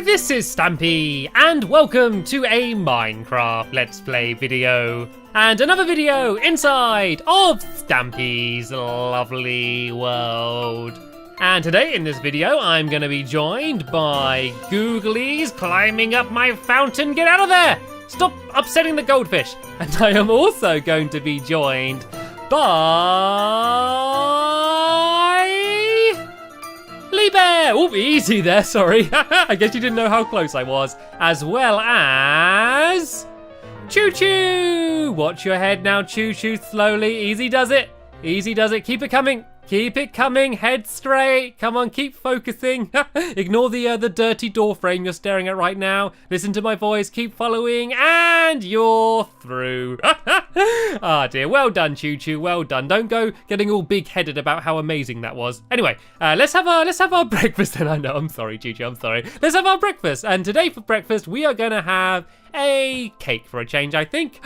this is Stampy, and welcome to a Minecraft Let's Play video. And another video inside of Stampy's lovely world. And today in this video, I'm gonna be joined by Googlies climbing up my fountain. Get out of there! Stop upsetting the goldfish. And I am also going to be joined by Lee Bear! Oh, easy there, sorry. I guess you didn't know how close I was. As well as Choo Choo! Watch your head now, Choo Choo, slowly. Easy does it. Easy does it. Keep it coming. Keep it coming. Head straight. Come on, keep focusing. Ignore the dirty door frame you're staring at right now. Listen to my voice. Keep following, and you're through. Ah dear. Well done, Choo Choo. Well done. Don't go getting all big-headed about how amazing that was. Anyway, let's have our breakfast. And I know, I'm sorry, Choo Choo. I'm sorry. Let's have our breakfast. And today for breakfast, we are gonna have a cake for a change, I think.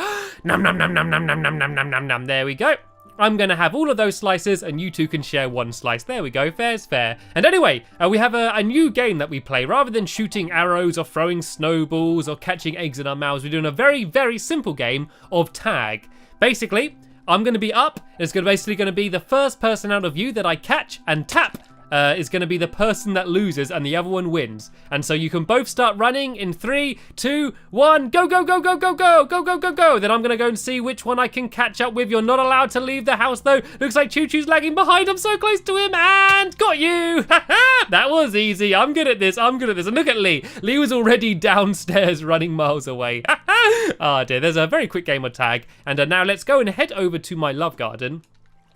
Nom nom nom nom nom nom nom nom nom nom nom. There we go. I'm going to have all of those slices and you two can share one slice. There we go, fair's fair. And anyway, we have a new game that we play. Rather than shooting arrows or throwing snowballs or catching eggs in our mouths, we're doing a very, very simple game of tag. Basically, I'm going to be up. It's basically going to be the first person out of you that I catch and tap. Is going to be the person that loses and the other one wins. And so you can both start running in 3, 2, 1, go, go, go, go, go, go, go, go, go, go. Then I'm going to go and see which one I can catch up with. You're not allowed to leave the house though. Looks like Choo Choo's lagging behind. I'm so close to him and got you. That was easy. I'm good at this. I'm good at this. And look at Lee. Lee was already downstairs running miles away. Ah dear, there's a very quick game of tag. And now let's go and head over to my love garden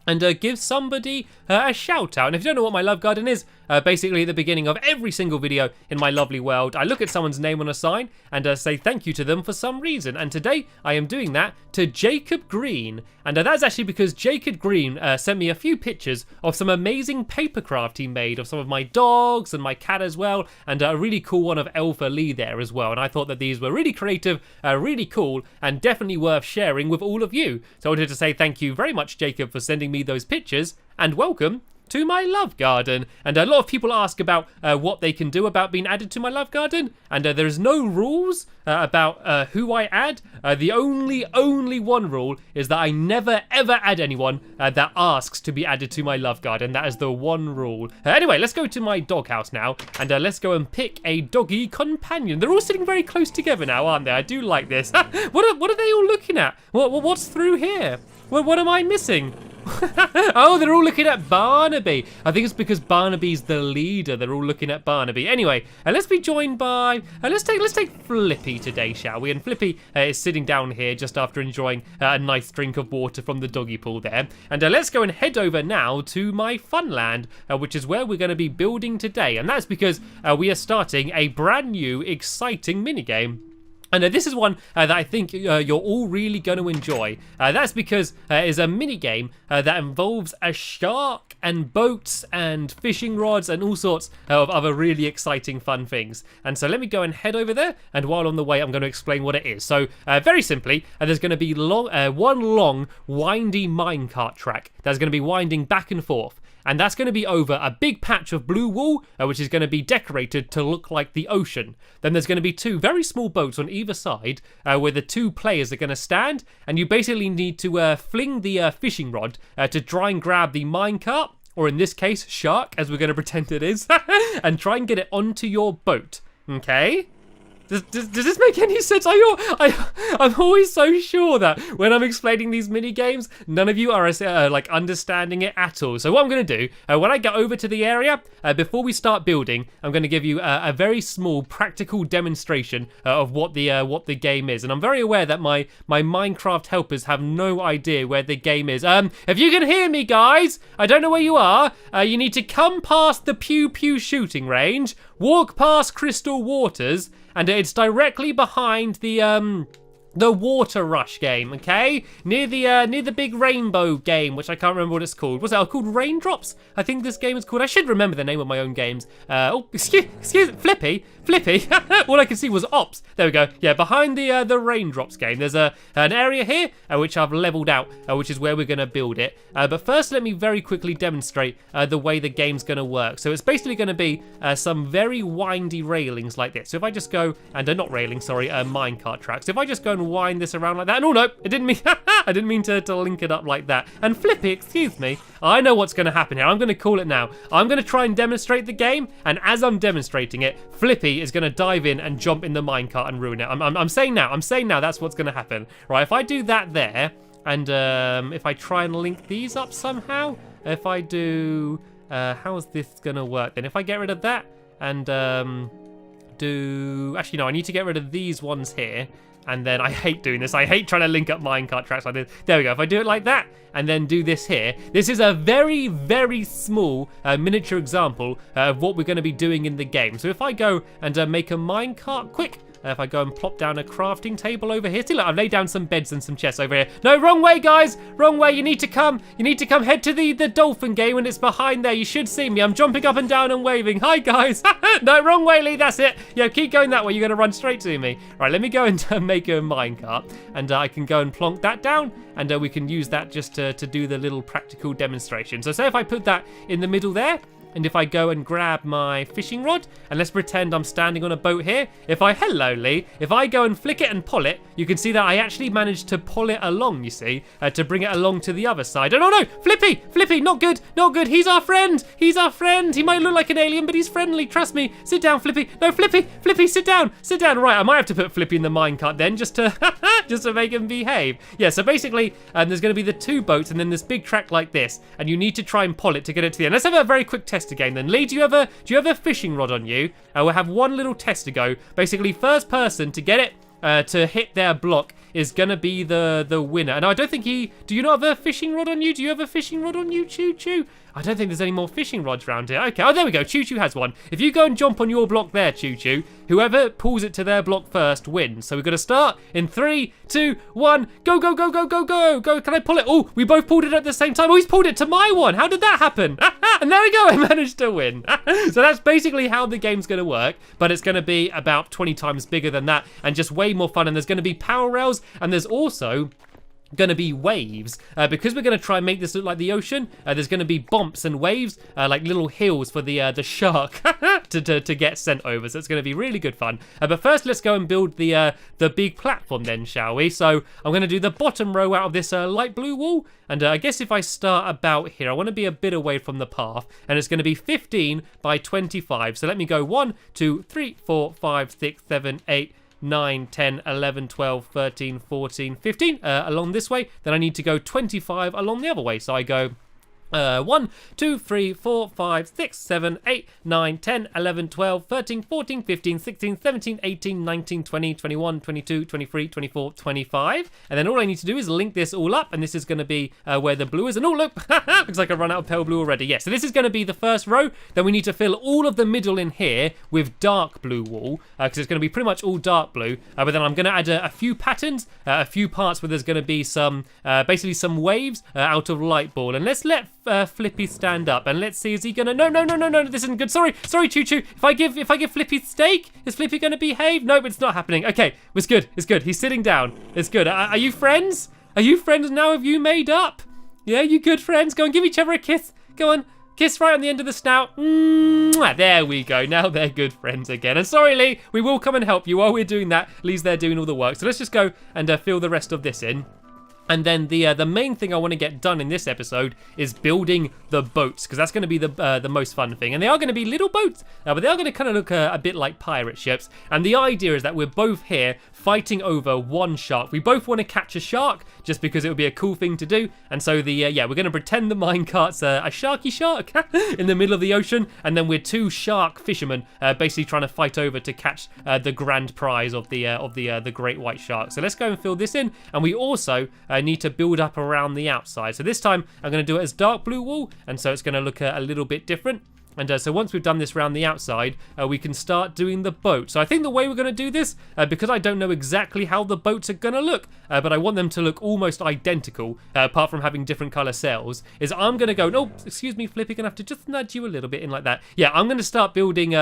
and give somebody a shout out. And if you don't know what my love garden is, basically at the beginning of every single video in my lovely world, I look at someone's name on a sign and say thank you to them for some reason. And today I am doing that to Jacob Green. And that's actually because Jacob Green sent me a few pictures of some amazing papercraft he made of some of my dogs and my cat as well, and a really cool one of Elva Lee there as well. And I thought that these were really creative, really cool, and definitely worth sharing with all of you. So I wanted to say thank you very much, Jacob, for sending me those pictures, and welcome to my love garden. And a lot of people ask about what they can do about being added to my love garden, and there's no rules about who I add. The only one rule is that I never ever add anyone that asks to be added to my love garden. That is the one rule. Anyway, let's go to my doghouse now, and let's go and pick a doggy companion. They're all sitting very close together now, aren't they? I do like this. What are they all looking at? What's through here? What am I missing? Oh, they're all looking at Barnaby. I think it's because Barnaby's the leader. They're all looking at Barnaby. Anyway, let's be joined by let's take Flippy today, shall we? And Flippy is sitting down here just after enjoying a nice drink of water from the doggy pool there. And let's go and head over now to my Funland, which is where we're going to be building today. And that's because we are starting a brand new, exciting minigame. And this is one that I think you're all really going to enjoy. That's because it's a mini game that involves a shark and boats and fishing rods and all sorts of other really exciting fun things. And so let me go and head over there. And while on the way, I'm going to explain what it is. So very simply, there's going to be one long, windy minecart track that's going to be winding back and forth. And that's going to be over a big patch of blue wool, which is going to be decorated to look like the ocean. Then there's going to be two very small boats on either side, where the two players are going to stand, and you basically need to fling the fishing rod to try and grab the minecart, or in this case, shark, as we're going to pretend it is, and try and get it onto your boat. Okay? Does this make any sense? I'm always so sure that when I'm explaining these mini games, none of you are like understanding it at all. So what I'm going to do, when I get over to the area, before we start building, I'm going to give you a very small practical demonstration of what the game is. And I'm very aware that my Minecraft helpers have no idea where the game is. If you can hear me, guys, I don't know where you are. You need to come past the Pew Pew shooting range, walk past Crystal Waters, and it's directly behind the the Water Rush game, okay? Near the big rainbow game, which I can't remember what it's called. What's that called? Raindrops? I think this game is called. I should remember the name of my own games. Excuse Flippy. All I could see was Ops. There we go. Yeah, behind the Raindrops game, there's an area here which I've leveled out, which is where we're gonna build it. But first, let me very quickly demonstrate the way the game's gonna work. So it's basically gonna be some very windy railings like this. So if I just go and not railings, sorry, minecart tracks. So if I just go and wind this around like that, and oh no, I didn't mean to link it up like that. And Flippy, excuse me, I know what's gonna happen here. I'm gonna call it now. I'm gonna try and demonstrate the game, and as I'm demonstrating it, Flippy is gonna dive in and jump in the minecart and ruin it. I'm saying now that's what's gonna happen. Right, if I do that there, and if I try and link these up somehow, if I do, how's this gonna work then? If I get rid of that and actually no, I need to get rid of these ones here. And then I hate doing this. I hate trying to link up minecart tracks like this. There we go. If I do it like that and then do this here, this is a very, very small miniature example of what we're going to be doing in the game. So if I go and make a minecart quick, if I go and plop down a crafting table over here. See, look, I've laid down some beds and some chests over here. No, wrong way, guys. Wrong way. You need to come. Head to the dolphin game and it's behind there. You should see me. I'm jumping up and down and waving. Hi, guys. No, wrong way, Lee. That's it. Yeah, keep going that way. You're going to run straight to me. Right, let me go and make a minecart. And I can go and plonk that down. And we can use that just to do the little practical demonstration. So say if I put that in the middle there. And if I go and grab my fishing rod, and let's pretend I'm standing on a boat here. Hello Lee, if I go and flick it and pull it, you can see that I actually managed to pull it along, you see, to bring it along to the other side. Oh no, Flippy, not good, he's our friend, he might look like an alien, but he's friendly, trust me. Sit down, Flippy, no, Flippy, sit down. Right, I might have to put Flippy in the minecart then, just to make him behave. Yeah, so basically, there's going to be the two boats, and then this big track like this, and you need to try and pull it to get it to the end. Let's have a very quick test again then. Lee, do you have a fishing rod on you? We'll have one little test to go. Basically, first person to get it to hit their block is gonna be the winner. And I don't think do you not have a fishing rod on you? Do you have a fishing rod on you, Choo Choo? I don't think there's any more fishing rods around here. Okay, oh, there we go. Choo Choo has one. If you go and jump on your block there, Choo Choo, whoever pulls it to their block first wins. So we're gonna start in 3, 2, 1. Go. Can I pull it? Oh, we both pulled it at the same time. Oh, he's pulled it to my one. How did that happen? And there we go. I managed to win. So that's basically how the game's gonna work, but it's gonna be about 20 times bigger than that and just way more fun. And there's gonna be power rails, and there's also gonna be waves because we're gonna try and make this look like the ocean. There's gonna be bumps and waves, like little hills for the shark to get sent over. So it's gonna be really good fun. But first, let's go and build the big platform then, shall we? So I'm gonna do the bottom row out of this light blue wall, and I guess if I start about here, I want to be a bit away from the path, and it's gonna be 15 by 25. So let me go 1, 2, 3, 4, 5, 6, 7, 8. 9, 10, 11, 12, 13, 14, 15 along this way. Then I need to go 25 along the other way. So I go 1, 2, 3, 4, 5, 6, 7, 8, 9, 10, 11, 12, 13, 14, 15, 16, 17, 18, 19, 20, 21, 22, 23, 24, 25. And then all I need to do is link this all up, and this is going to be where the blue is. And oh, look, looks like I've run out of pale blue already. Yeah, so this is going to be the first row. Then we need to fill all of the middle in here with dark blue wool, because it's going to be pretty much all dark blue. But then I'm going to add a few patterns, a few parts where there's going to be some, basically some waves out of light ball. And let's let Flippy stand up, and let's see, is he gonna? No, this isn't good. Sorry, Choo Choo. If I give Flippy steak, is Flippy gonna behave? No, it's not happening. Okay, it's good. He's sitting down. It's good. Are you friends? Are you friends now? Have you made up? Yeah, you good friends? Go and give each other a kiss. Go on. Kiss right on the end of the snout. There we go. Now they're good friends again. And sorry, Lee, we will come and help you while we're doing that. Lee's there doing all the work. So let's just go and fill the rest of this in. And then the main thing I want to get done in this episode is building the boats, because that's going to be the most fun thing. And they are going to be little boats, but they are going to kind of look a bit like pirate ships. And the idea is that we're both here fighting over one shark. We both want to catch a shark just because it would be a cool thing to do. And so we're going to pretend the minecart's a sharky shark in the middle of the ocean, and then we're two shark fishermen basically trying to fight over to catch the grand prize of the great white shark. So let's go and fill this in, and we also need to build up around the outside. So this time I'm going to do it as dark blue wool, and so it's going to look a little bit different. And so once we've done this around the outside, we can start doing the boat. So I think the way we're going to do this, because I don't know exactly how the boats are going to look, but I want them to look almost identical, apart from having different colour sails, is I'm going to go, oh, excuse me, Flippy, going to have to just nudge you a little bit in like that. Yeah, I'm going to start building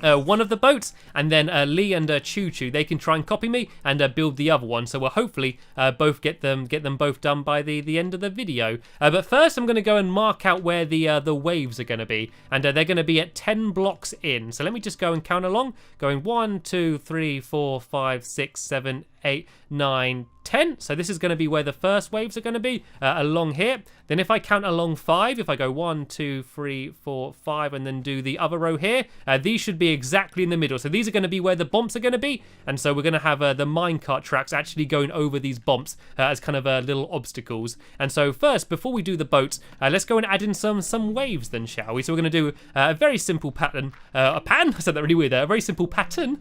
one of the boats, and then Lee and Choo Choo, they can try and copy me and build the other one. So we'll hopefully both get them both done by the end of the video. But first, I'm going to go and mark out where the waves are going to be, and they're going to be at 10 blocks in. So let me just go and count along, going 1, 2, 3, 4, 5, 6, 7, 8, 9, 10. So this is going to be where the first waves are going to be, along here. Then if I count along 5, if I go 1, 2, 3, 4, 5, and then do the other row here, these should be exactly in the middle. So these are going to be where the bumps are going to be, and so we're going to have the minecart tracks actually going over these bumps as kind of little obstacles. And so first, before we do the boats, let's go and add in some waves then, shall we? So we're going to do a very simple pattern, I said that really weird there, a very simple pattern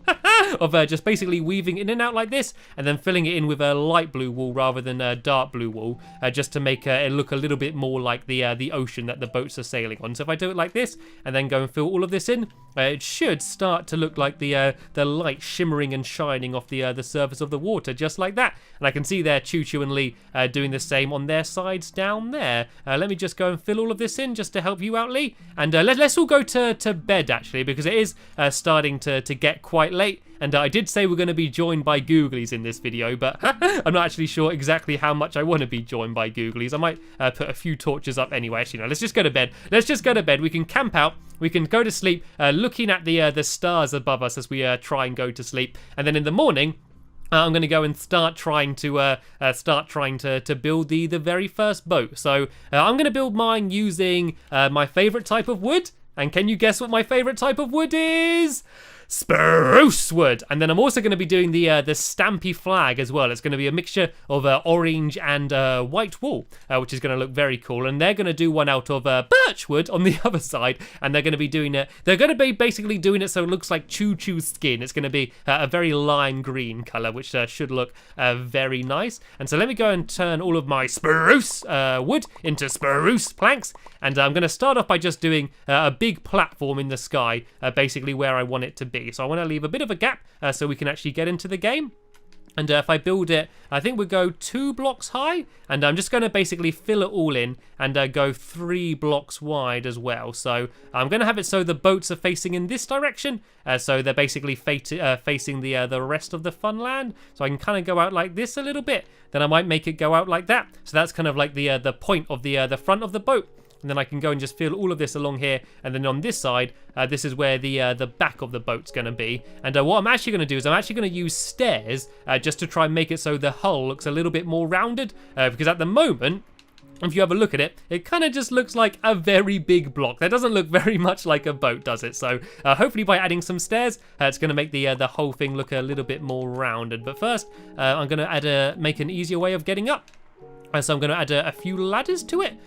of just basically weaving in and out like this, and then filling it in with a light blue wool rather than a dark blue wool, just to make it look a little bit more like the ocean that the boats are sailing on. So if I do it like this and then go and fill all of this in, it should start to look like the light shimmering and shining off the surface of the water, just like that. And I can see there Choo Choo and Lee doing the same on their sides down there. Let me just go and fill all of this in just to help you out, Lee. And let's all go to bed, actually, because it is starting to get quite late. And I did say we're going to be joined by Googlies in this video, but I'm not actually sure exactly how much I want to be joined by Googlies. I might put a few torches up anyway. Actually, no, let's just go to bed. Let's just go to bed. We can camp out. We can go to sleep, looking at the stars above us as we try and go to sleep. And then in the morning, I'm going to go and start trying to build the very first boat. So I'm going to build mine using my favourite type of wood. And can you guess what my favourite type of wood is? Spruce wood. And then I'm also going to be doing the Stampy flag as well. It's going to be a mixture of orange and white wool, which is going to look very cool. And they're going to do one out of birch wood on the other side, and they're going to be doing it. They're going to be basically doing it so it looks like Choo Choo's skin. It's going to be a very lime green color, which should look very nice. And so let me go and turn all of my spruce wood into spruce planks. And I'm going to start off by just doing a big platform in the sky, basically where I want it to be. So I want to leave a bit of a gap so we can actually get into the game. And if I build it, I think we'll go 2 blocks high, and I'm just going to basically fill it all in and go 3 blocks wide as well. So I'm going to have it so the boats are facing in this direction, so they're basically facing the rest of the fun land. So I can kind of go out like this a little bit. Then I might make it go out like that. So that's kind of like the point of the front of the boat. And then I can go and just fill all of this along here, and then on this side, this is where the back of the boat's going to be. And what I'm actually going to do is I'm actually going to use stairs just to try and make it so the hull looks a little bit more rounded, because at the moment, if you have a look at it, it kind of just looks like a very big block. That doesn't look very much like a boat, does it? So hopefully by adding some stairs, it's going to make the whole thing look a little bit more rounded. But first, I'm going to make an easier way of getting up. So I'm going to add a few ladders to it.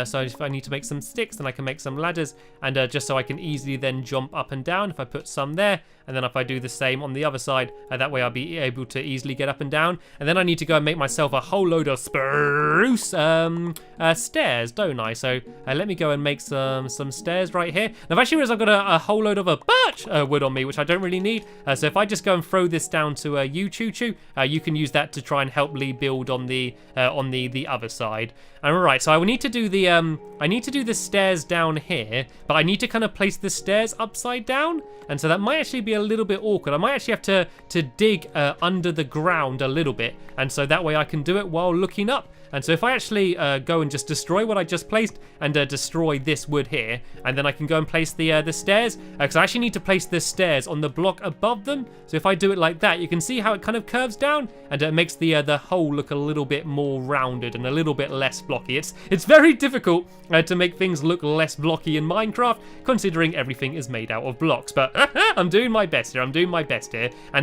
So if I need to make some sticks, then I can make some ladders, and just so I can easily then jump up and down if I put some there, and then if I do the same on the other side, that way I'll be able to easily get up and down. And then I need to go and make myself a whole load of spruce stairs, don't I? So let me go and make some stairs right here. Now I've actually realized I've got a whole load of birch wood on me, which I don't really need. So if I just go and throw this down to you, Choo Choo, you can use that to try and help Lee build on the other side. All right, so I will need to do the stairs down here, but I need to kind of place the stairs upside down, and so that might actually be a little bit awkward. I might actually have to dig under the ground a little bit, and so that way I can do it while looking up. And so if I actually go and just destroy what I just placed and destroy this wood here, and then I can go and place the stairs, because I actually need to place the stairs on the block above them. So if I do it like that, you can see how it kind of curves down, and it makes the hole look a little bit more rounded and a little bit less blocky. It's very difficult to make things look less blocky in Minecraft, considering everything is made out of blocks. But I'm doing my best here. And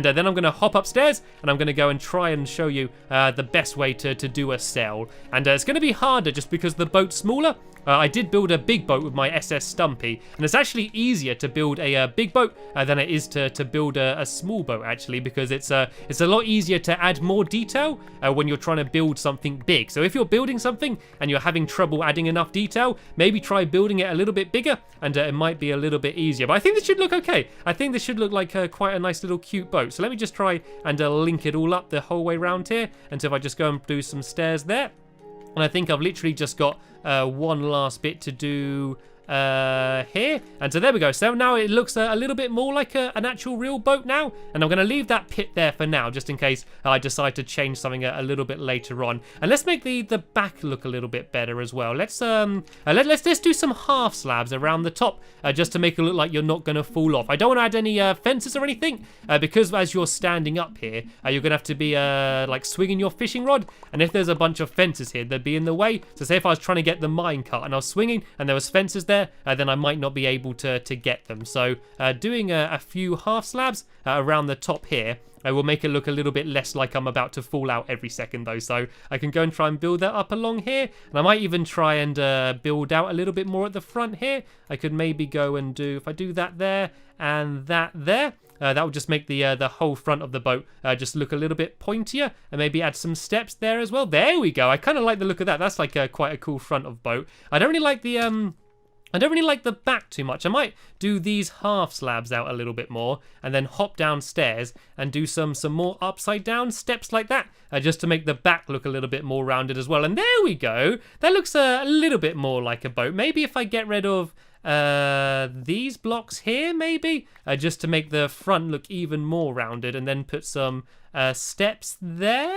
then I'm going to hop upstairs, and I'm going to go and try and show you the best way to do a sail. And it's going to be harder just because the boat's smaller, I did build a big boat with my SS Stumpy, and it's actually easier to build a big boat than it is to build a small boat, actually, because it's a lot easier to add more detail when you're trying to build something big. So if you're building something and you're having trouble adding enough detail, maybe try building it a little bit bigger, and it might be a little bit easier. But I think this should look okay. I think this should look like quite a nice little cute boat. So let me just try and link it all up the whole way around here. And so if I just go and do some stairs there, and I think I've literally just got one last bit to do here, and so there we go. So now it looks a little bit more like an actual real boat now, and I'm going to leave that pit there for now, just in case I decide to change something a little bit later on. And let's make the back look a little bit better as well. Let's let's do some half slabs around the top, just to make it look like you're not going to fall off. I don't want to add any fences or anything, because as you're standing up here, you're going to have to be like swinging your fishing rod, and if there's a bunch of fences here, they'd be in the way. So say if I was trying to get the minecart and I was swinging and there was fences there, then I might not be able to get them. So doing a few half slabs around the top here will make it look a little bit less like I'm about to fall out every second though. So I can go and try and build that up along here, and I might even try and build out a little bit more at the front here. I could maybe go and do, if I do that there and that there, that would just make the whole front of the boat just look a little bit pointier, and maybe add some steps there as well. There we go. I kind of like the look of that. That's like quite a cool front of boat. I don't really like the back too much. I might do these half slabs out a little bit more, and then hop downstairs and do some more upside down steps like that, just to make the back look a little bit more rounded as well. And there we go. That looks a little bit more like a boat. Maybe if I get rid of these blocks here, maybe just to make the front look even more rounded, and then put some steps there.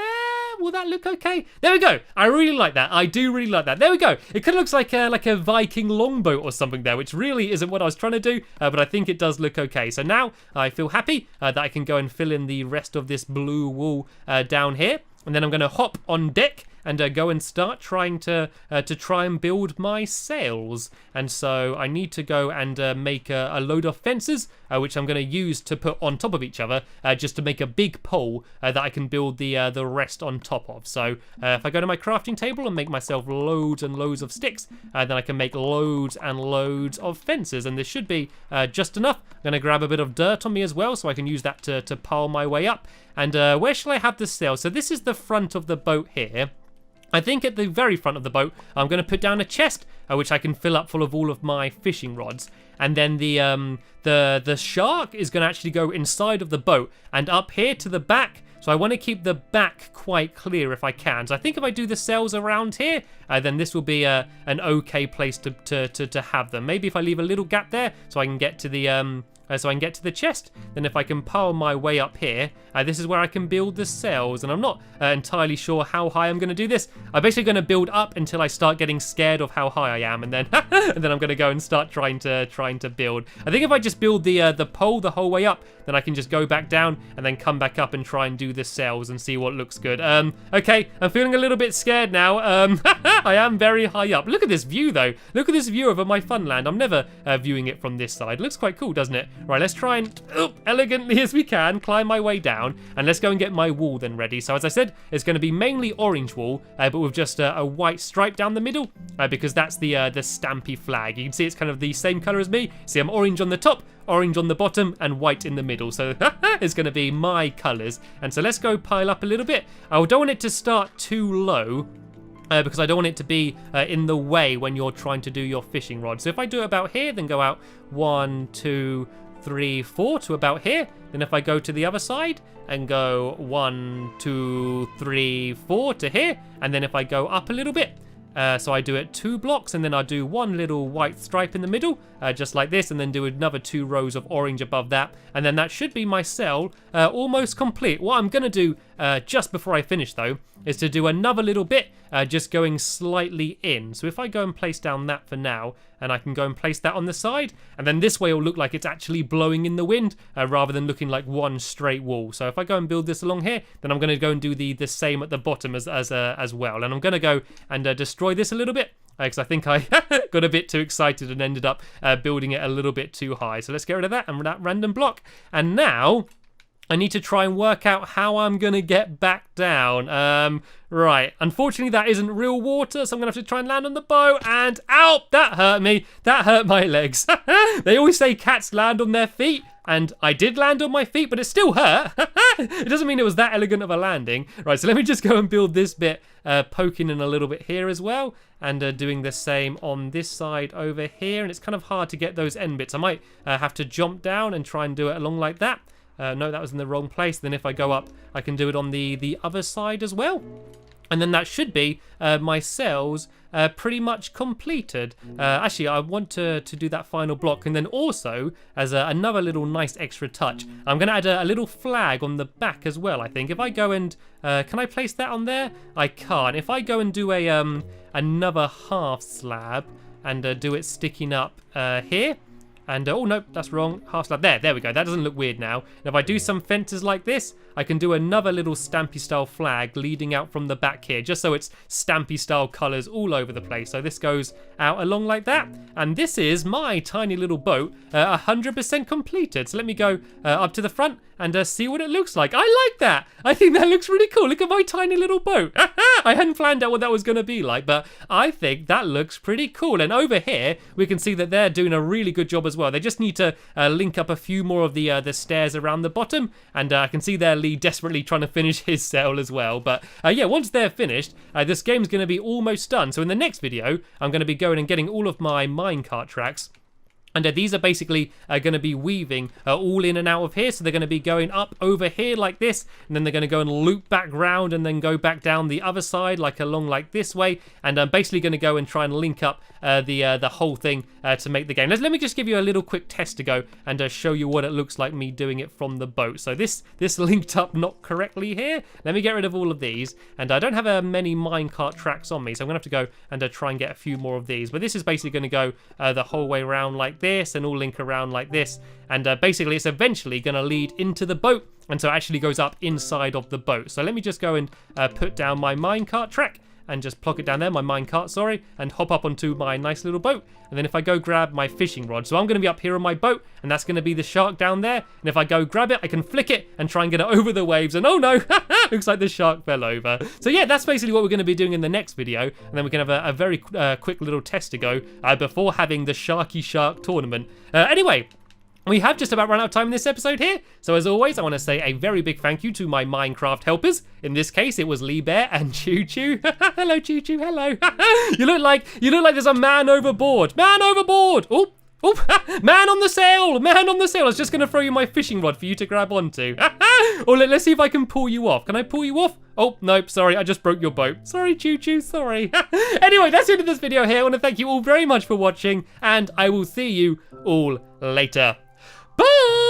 Will that look okay? There we go. I really like that. I do really like that. There we go. It kind of looks like a Viking longboat or something there, which really isn't what I was trying to do, but I think it does look okay. So now I feel happy that I can go and fill in the rest of this blue wool down here, and then I'm going to hop on deck and go and start trying to try and build my sails. And so I need to go and make a load of fences, which I'm going to use to put on top of each other, just to make a big pole that I can build the rest on top of. So if I go to my crafting table and make myself loads and loads of sticks, then I can make loads and loads of fences, and this should be just enough. I'm going to grab a bit of dirt on me as well, so I can use that to pile my way up. And where shall I have the sail? So this is the front of the boat here. I think at the very front of the boat, I'm going to put down a chest, which I can fill up full of all of my fishing rods. And then the shark is going to actually go inside of the boat and up here to the back. So I want to keep the back quite clear if I can. So I think if I do the sails around here, then this will be an okay place to have them. Maybe if I leave a little gap there so I can get to the chest, then if I can pile my way up here, this is where I can build the sails. And I'm not entirely sure how high I'm going to do this. I'm basically going to build up until I start getting scared of how high I am, and then and then I'm going to go and start trying to build. I think if I just build the pole the whole way up, then I can just go back down and then come back up and try and do the sails and see what looks good. Okay, I'm feeling a little bit scared now. I am very high up. Look at this view though. Look at this view over my Funland. I'm never viewing it from this side. Looks quite cool, doesn't it? Right, let's try and elegantly as we can climb my way down, and let's go and get my wool then ready. So as I said, it's going to be mainly orange wool, but with just a white stripe down the middle, because that's the Stampy flag. You can see it's kind of the same color as me. See, I'm orange on the top, orange on the bottom, and white in the middle. So it's going to be my colors. And so let's go pile up a little bit. I don't want it to start too low, because I don't want it to be in the way when you're trying to do your fishing rod. So if I do it about here, then go out 1, 2, 3, 4 to about here. Then if I go to the other side and go 1, 2, 3, 4 to here, and then if I go up a little bit, so I do it 2 blocks, and then I do 1 little white stripe in the middle, just like this, and then do another 2 rows of orange above that, and then that should be my sail almost complete. What I'm going to do just before I finish though is to do another little bit, just going slightly in. So if I go and place down that for now, and I can go and place that on the side, and then this way it'll look like it's actually blowing in the wind, rather than looking like one straight wall. So if I go and build this along here, then I'm going to go and do the same at the bottom as well. And I'm going to go and destroy this a little bit, because I think I got a bit too excited and ended up building it a little bit too high. So let's get rid of that and that random block. And now I need to try and work out how I'm going to get back down. Right. Unfortunately, that isn't real water, so I'm going to have to try and land on the boat. And, ow, that hurt me. That hurt my legs. They always say cats land on their feet. And I did land on my feet, but it still hurt. It doesn't mean it was that elegant of a landing. Right, so let me just go and build this bit, poking in a little bit here as well. And doing the same on this side over here. And it's kind of hard to get those end bits. I might have to jump down and try and do it along like that. No, that was in the wrong place. Then if I go up, I can do it on the other side as well. And then that should be my cells pretty much completed. Actually, I want to do that final block. And then also, as another little nice extra touch, I'm going to add a little flag on the back as well, I think. If I go and... can I place that on there? I can't. If I go and do another half slab and do it sticking up here... And, oh, no, that's wrong. Half slab. There we go. That doesn't look weird now. And if I do some fences like this, I can do another little Stampy style flag leading out from the back here, just so it's Stampy style colours all over the place. So this goes out along like that. And this is my tiny little boat, 100% completed. So let me go up to the front and see what it looks like. I like that. I think that looks really cool. Look at my tiny little boat. I hadn't planned out what that was going to be like, but I think that looks pretty cool. And over here, we can see that they're doing a really good job as well. They just need to link up a few more of the stairs around the bottom, and I can see there Lee desperately trying to finish his cell as well. But yeah, once they're finished, this game's going to be almost done. So in the next video, I'm going to be going and getting all of my minecart tracks. And these are basically going to be weaving all in and out of here. So they're going to be going up over here like this. And then they're going to go and loop back round and then go back down the other side, like along like this way. And I'm basically going to go and try and link up the whole thing to make the game. Let me just give you a little quick test to go and show you what it looks like me doing it from the boat. So this linked up not correctly here. Let me get rid of all of these. And I don't have many minecart tracks on me. So I'm going to have to go and try and get a few more of these. But this is basically going to go the whole way around like this and all link around like this, and basically it's eventually going to lead into the boat, and so it actually goes up inside of the boat. So let me just go and put down my minecart track and just plug it down there, my minecart, sorry, and hop up onto my nice little boat. And then if I go grab my fishing rod, so I'm going to be up here on my boat, and that's going to be the shark down there. And if I go grab it, I can flick it and try and get it over the waves. And oh no, looks like the shark fell over. So yeah, that's basically what we're going to be doing in the next video. And then we can have a very quick little test to go before having the Sharky Shark tournament. Anyway, we have just about run out of time in this episode here. So as always, I want to say a very big thank you to my Minecraft helpers. In this case, it was Lee Bear and Choo Choo. Hello, Choo Choo. Hello. You look like there's a man overboard. Man overboard. Oh, man on the sail. Man on the sail. I was just going to throw you my fishing rod for you to grab onto. Or let's see if I can pull you off. Can I pull you off? Oh, nope, sorry, I just broke your boat. Sorry, Choo Choo, sorry. Anyway, that's the end of this video here. I want to thank you all very much for watching, and I will see you all later. Bye!